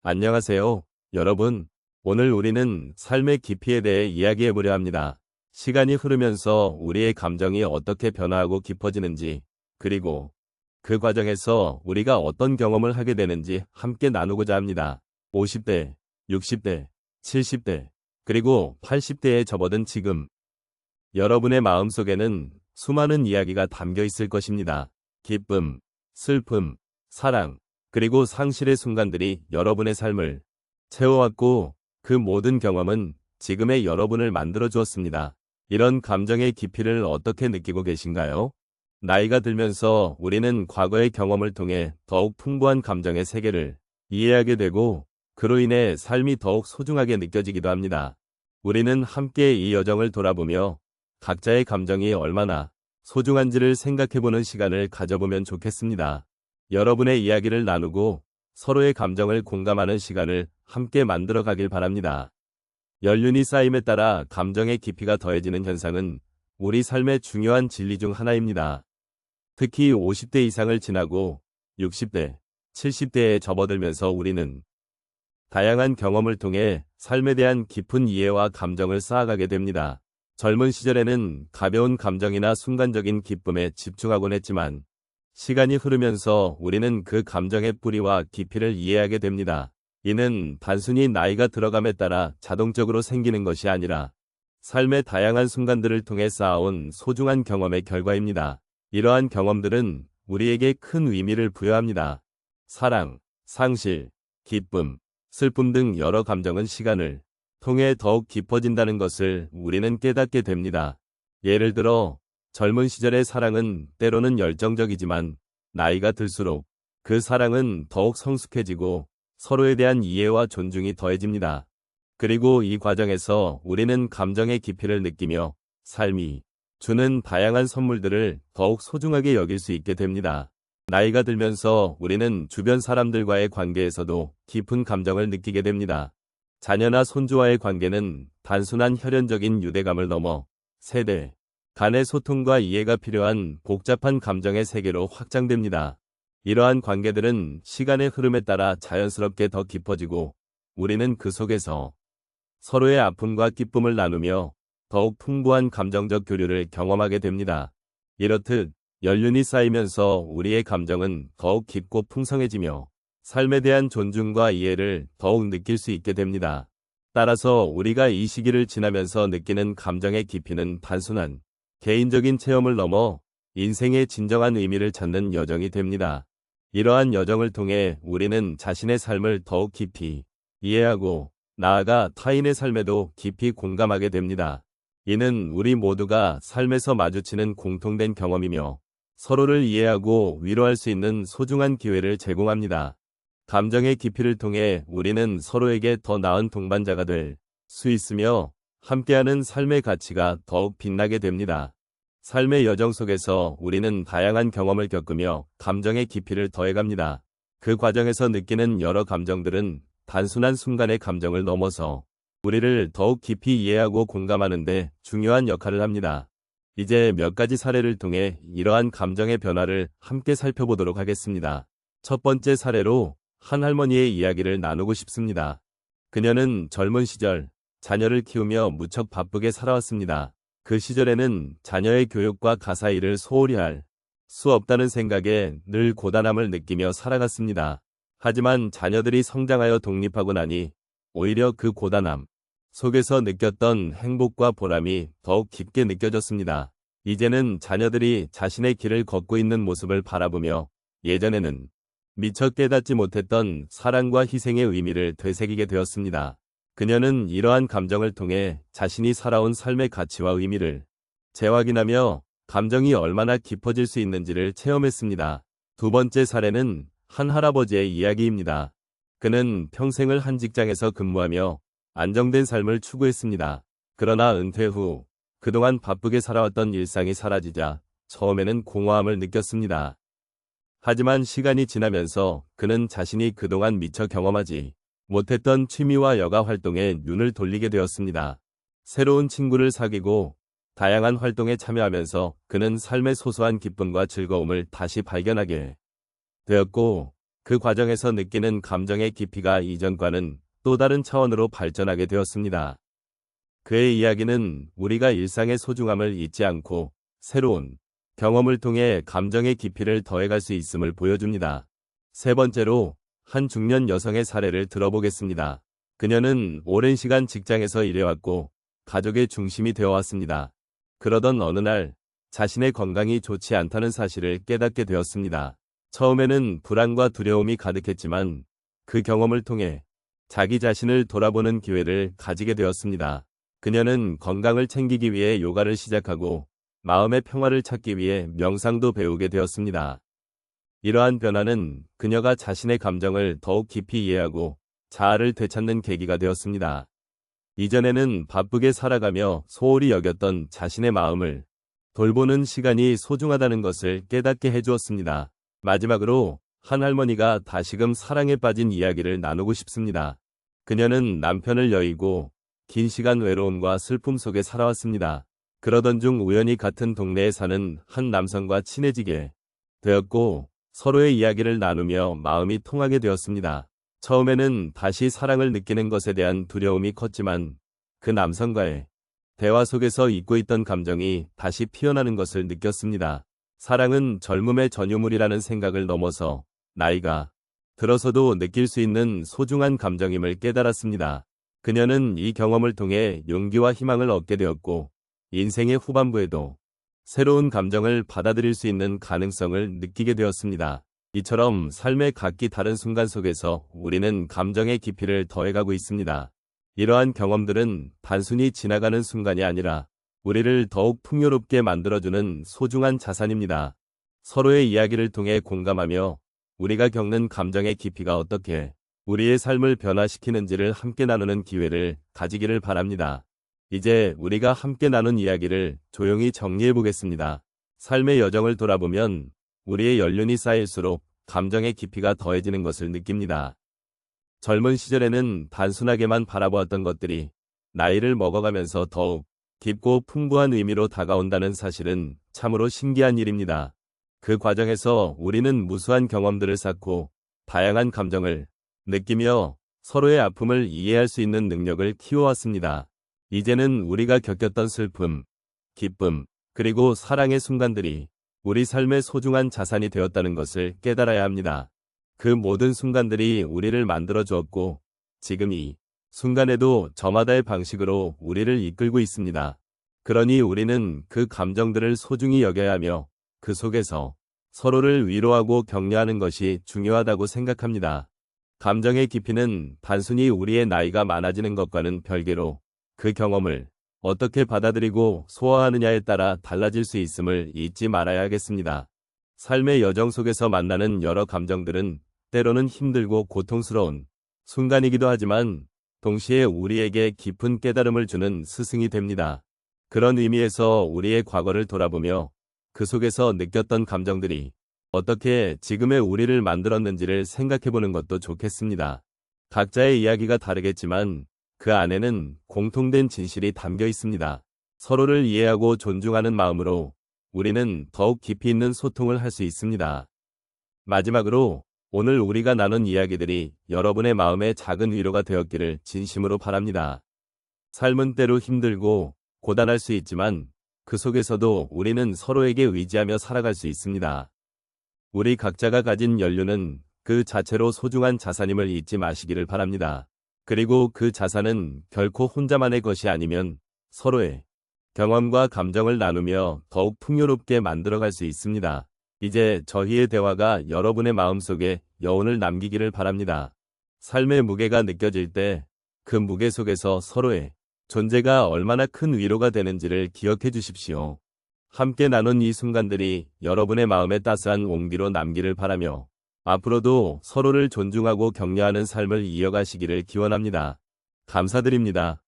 안녕하세요, 여러분. 오늘 우리는 삶의 깊이에 대해 이야기해 보려 합니다. 시간이 흐르면서 우리의 감정이 어떻게 변화하고 깊어지는지, 그리고 그 과정에서 우리가 어떤 경험을 하게 되는지 함께 나누고자 합니다. 50대, 60대, 70대, 그리고 80대에 접어든 지금, 여러분의 마음속에는 수많은 이야기가 담겨 있을 것입니다. 기쁨, 슬픔, 사랑, 그리고 상실의 순간들이 여러분의 삶을 채워왔고, 그 모든 경험은 지금의 여러분을 만들어 주었습니다. 이런 감정의 깊이를 어떻게 느끼고 계신가요? 나이가 들면서 우리는 과거의 경험을 통해 더욱 풍부한 감정의 세계를 이해하게 되고, 그로 인해 삶이 더욱 소중하게 느껴지기도 합니다. 우리는 함께 이 여정을 돌아보며 각자의 감정이 얼마나 소중한지를 생각해보는 시간을 가져보면 좋겠습니다. 여러분의 이야기를 나누고 서로의 감정을 공감하는 시간을 함께 만들어 가길 바랍니다. 연륜이 쌓임에 따라 감정의 깊이가 더해지는 현상은 우리 삶의 중요한 진리 중 하나입니다. 특히 50대 이상을 지나고 60대, 70대에 접어들면서 우리는 다양한 경험을 통해 삶에 대한 깊은 이해와 감정을 쌓아가게 됩니다. 젊은 시절에는 가벼운 감정이나 순간적인 기쁨에 집중하곤 했지만, 시간이 흐르면서 우리는 그 감정의 뿌리와 깊이를 이해하게 됩니다. 이는 단순히 나이가 들어감에 따라 자동적으로 생기는 것이 아니라 삶의 다양한 순간들을 통해 쌓아온 소중한 경험의 결과입니다. 이러한 경험들은 우리에게 큰 의미를 부여합니다. 사랑, 상실, 기쁨, 슬픔 등 여러 감정은 시간을 통해 더욱 깊어진다는 것을 우리는 깨닫게 됩니다. 예를 들어, 젊은 시절의 사랑은 때로는 열정적이지만 나이가 들수록 그 사랑은 더욱 성숙해지고 서로에 대한 이해와 존중이 더해집니다. 그리고 이 과정에서 우리는 감정의 깊이를 느끼며 삶이 주는 다양한 선물들을 더욱 소중하게 여길 수 있게 됩니다. 나이가 들면서 우리는 주변 사람들과의 관계에서도 깊은 감정을 느끼게 됩니다. 자녀나 손주와의 관계는 단순한 혈연적인 유대감을 넘어 세대 간의 소통과 이해가 필요한 복잡한 감정의 세계로 확장됩니다. 이러한 관계들은 시간의 흐름에 따라 자연스럽게 더 깊어지고, 우리는 그 속에서 서로의 아픔과 기쁨을 나누며 더욱 풍부한 감정적 교류를 경험하게 됩니다. 이렇듯 연륜이 쌓이면서 우리의 감정은 더욱 깊고 풍성해지며 삶에 대한 존중과 이해를 더욱 느낄 수 있게 됩니다. 따라서 우리가 이 시기를 지나면서 느끼는 감정의 깊이는 단순한 개인적인 체험을 넘어 인생의 진정한 의미를 찾는 여정이 됩니다. 이러한 여정을 통해 우리는 자신의 삶을 더욱 깊이 이해하고, 나아가 타인의 삶에도 깊이 공감하게 됩니다. 이는 우리 모두가 삶에서 마주치는 공통된 경험이며 서로를 이해하고 위로할 수 있는 소중한 기회를 제공합니다. 감정의 깊이를 통해 우리는 서로에게 더 나은 동반자가 될 수 있으며, 함께하는 삶의 가치가 더욱 빛나게 됩니다. 삶의 여정 속에서 우리는 다양한 경험을 겪으며 감정의 깊이를 더해갑니다. 그 과정에서 느끼는 여러 감정들은 단순한 순간의 감정을 넘어서 우리를 더욱 깊이 이해하고 공감하는 데 중요한 역할을 합니다. 이제 몇 가지 사례를 통해 이러한 감정의 변화를 함께 살펴보도록 하겠습니다. 첫 번째 사례로 한 할머니의 이야기를 나누고 싶습니다. 그녀는 젊은 시절 자녀를 키우며 무척 바쁘게 살아왔습니다. 그 시절에는 자녀의 교육과 가사 일을 소홀히 할 수 없다는 생각에 늘 고단함을 느끼며 살아갔습니다. 하지만 자녀들이 성장하여 독립하고 나니 오히려 그 고단함 속에서 느꼈던 행복과 보람이 더욱 깊게 느껴졌습니다. 이제는 자녀들이 자신의 길을 걷고 있는 모습을 바라보며 예전에는 미처 깨닫지 못했던 사랑과 희생의 의미를 되새기게 되었습니다. 그녀는 이러한 감정을 통해 자신이 살아온 삶의 가치와 의미를 재확인하며 감정이 얼마나 깊어질 수 있는지를 체험했습니다. 두 번째 사례는 한 할아버지의 이야기입니다. 그는 평생을 한 직장에서 근무하며 안정된 삶을 추구했습니다. 그러나 은퇴 후 그동안 바쁘게 살아왔던 일상이 사라지자 처음에는 공허함을 느꼈습니다. 하지만 시간이 지나면서 그는 자신이 그동안 미처 경험하지 못했던 취미와 여가 활동에 눈을 돌리게 되었습니다. 새로운 친구를 사귀고 다양한 활동에 참여하면서 그는 삶의 소소한 기쁨과 즐거움을 다시 발견하게 되었고, 그 과정에서 느끼는 감정의 깊이가 이전과는 또 다른 차원으로 발전하게 되었습니다. 그의 이야기는 우리가 일상의 소중함을 잊지 않고 새로운 경험을 통해 감정의 깊이를 더해갈 수 있음을 보여줍니다. 세 번째로 한 중년 여성의 사례를 들어보겠습니다. 그녀는 오랜 시간 직장에서 일해왔고 가족의 중심이 되어왔습니다. 그러던 어느 날 자신의 건강이 좋지 않다는 사실을 깨닫게 되었습니다. 처음에는 불안과 두려움이 가득했지만 그 경험을 통해 자기 자신을 돌아보는 기회를 가지게 되었습니다. 그녀는 건강을 챙기기 위해 요가를 시작하고 마음의 평화를 찾기 위해 명상도 배우게 되었습니다. 이러한 변화는 그녀가 자신의 감정을 더욱 깊이 이해하고 자아를 되찾는 계기가 되었습니다. 이전에는 바쁘게 살아가며 소홀히 여겼던 자신의 마음을 돌보는 시간이 소중하다는 것을 깨닫게 해주었습니다. 마지막으로 한 할머니가 다시금 사랑에 빠진 이야기를 나누고 싶습니다. 그녀는 남편을 여의고 긴 시간 외로움과 슬픔 속에 살아왔습니다. 그러던 중 우연히 같은 동네에 사는 한 남성과 친해지게 되었고 서로의 이야기를 나누며 마음이 통하게 되었습니다. 처음에는 다시 사랑을 느끼는 것에 대한 두려움이 컸지만 그 남성과의 대화 속에서 잊고 있던 감정이 다시 피어나는 것을 느꼈습니다. 사랑은 젊음의 전유물이라는 생각을 넘어서 나이가 들어서도 느낄 수 있는 소중한 감정임을 깨달았습니다. 그녀는 이 경험을 통해 용기와 희망을 얻게 되었고 인생의 후반부에도 새로운 감정을 받아들일 수 있는 가능성을 느끼게 되었습니다. 이처럼 삶의 각기 다른 순간 속에서 우리는 감정의 깊이를 더해가고 있습니다. 이러한 경험들은 단순히 지나가는 순간이 아니라 우리를 더욱 풍요롭게 만들어주는 소중한 자산입니다. 서로의 이야기를 통해 공감하며 우리가 겪는 감정의 깊이가 어떻게 우리의 삶을 변화시키는지를 함께 나누는 기회를 가지기를 바랍니다. 이제 우리가 함께 나눈 이야기를 조용히 정리해 보겠습니다. 삶의 여정을 돌아보면 우리의 연륜이 쌓일수록 감정의 깊이가 더해지는 것을 느낍니다. 젊은 시절에는 단순하게만 바라보았던 것들이 나이를 먹어가면서 더욱 깊고 풍부한 의미로 다가온다는 사실은 참으로 신기한 일입니다. 그 과정에서 우리는 무수한 경험들을 쌓고 다양한 감정을 느끼며 서로의 아픔을 이해할 수 있는 능력을 키워왔습니다. 이제는 우리가 겪었던 슬픔, 기쁨, 그리고 사랑의 순간들이 우리 삶의 소중한 자산이 되었다는 것을 깨달아야 합니다. 그 모든 순간들이 우리를 만들어 주었고 지금 이 순간에도 저마다의 방식으로 우리를 이끌고 있습니다. 그러니 우리는 그 감정들을 소중히 여겨야 하며 그 속에서 서로를 위로하고 격려하는 것이 중요하다고 생각합니다. 감정의 깊이는 단순히 우리의 나이가 많아지는 것과는 별개로 그 경험을 어떻게 받아들이고 소화하느냐에 따라 달라질 수 있음을 잊지 말아야 하겠습니다. 삶의 여정 속에서 만나는 여러 감정들은 때로는 힘들고 고통스러운 순간이기도 하지만 동시에 우리에게 깊은 깨달음을 주는 스승이 됩니다. 그런 의미에서 우리의 과거를 돌아보며 그 속에서 느꼈던 감정들이 어떻게 지금의 우리를 만들었는지를 생각해보는 것도 좋겠습니다. 각자의 이야기가 다르겠지만 그 안에는 공통된 진실이 담겨 있습니다. 서로를 이해하고 존중하는 마음으로 우리는 더욱 깊이 있는 소통을 할 수 있습니다. 마지막으로 오늘 우리가 나눈 이야기들이 여러분의 마음에 작은 위로가 되었기를 진심으로 바랍니다. 삶은 때로 힘들고 고단할 수 있지만 그 속에서도 우리는 서로에게 의지하며 살아갈 수 있습니다. 우리 각자가 가진 연륜은 그 자체로 소중한 자산임을 잊지 마시기를 바랍니다. 그리고 그 자산은 결코 혼자만의 것이 아니면 서로의 경험과 감정을 나누며 더욱 풍요롭게 만들어갈 수 있습니다. 이제 저희의 대화가 여러분의 마음속에 여운을 남기기를 바랍니다. 삶의 무게가 느껴질 때 그 무게 속에서 서로의 존재가 얼마나 큰 위로가 되는지를 기억해 주십시오. 함께 나눈 이 순간들이 여러분의 마음에 따스한 온기로 남기를 바라며 앞으로도 서로를 존중하고 격려하는 삶을 이어가시기를 기원합니다. 감사드립니다.